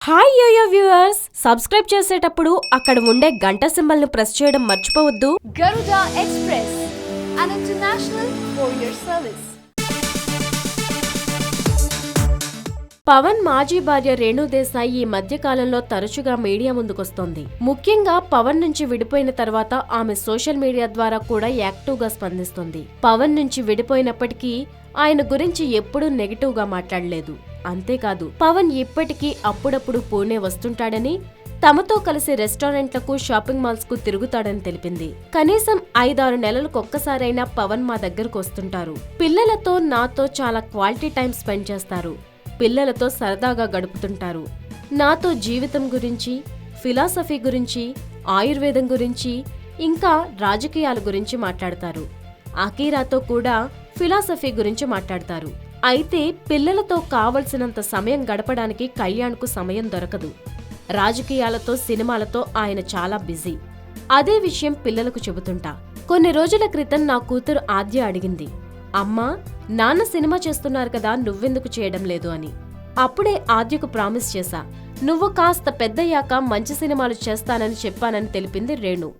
Hi yo-yo viewers, subscribe చేసేటప్పుడు అక్కడ ఉండే గంట సింబల్ ను ప్రెస్ చేయడం మర్చిపోవద్దు. Garuda Express, an international courier service. Pawan మాజీ భార్య రేణు దేశాయ్ ఈ మధ్య కాలంలో తరచుగా మీడియా ముందుకొస్తోంది. ముఖ్యంగా పవన్ నుంచి విడిపోయిన తర్వాత ఆమె సోషల్ మీడియా ద్వారా కూడా యాక్టివ్ గా స్పందిస్తుంది. పవన్ నుంచి విడిపోయినప్పటికీ ఆయన గురించి ఎప్పుడూ నెగటివ్ గా మాట్లాడలేదు. అంతేకాదు, పవన్ ఇప్పటికీ అప్పుడప్పుడు పూణే వస్తుంటాడని, తమతో కలిసి రెస్టారెంట్లకు, షాపింగ్ మాల్స్ కు తిరుగుతాడని తెలిపింది. కనీసం 5-6 నెలలకొక్కసారైనా పవన్ మా దగ్గరకు వస్తుంటారు. పిల్లలతో, నాతో చాలా క్వాలిటీ టైం స్పెండ్ చేస్తారు. పిల్లలతో సరదాగా గడుపుతుంటారు. నాతో జీవితం గురించి, ఫిలాసఫీ గురించి, ఆయుర్వేదం గురించి, ఇంకా రాజకీయాల గురించి మాట్లాడతారు. అకీరాతో కూడా ఫిలాసఫీ గురించి మాట్లాడతారు. అయితే పిల్లలతో కావలసినంత సమయం గడపడానికి కళ్యాణ్కు సమయం దొరకదు. రాజకీయాలతో, సినిమాలతో ఆయన చాలా బిజీ. అదే విషయం పిల్లలకు చెబుతుంటా. కొన్ని రోజుల క్రితం నా కూతురు ఆద్య అడిగింది, అమ్మా, నాన్న సినిమా చేస్తున్నారు కదా, నువ్వెందుకు చేయడం లేదు అని. అప్పుడే ఆద్యకు ప్రామిస్ చేశా, నువ్వు కాస్త పెద్దయ్యాక మంచి సినిమాలు చేస్తానని చెప్పానని తెలిపింది రేణు.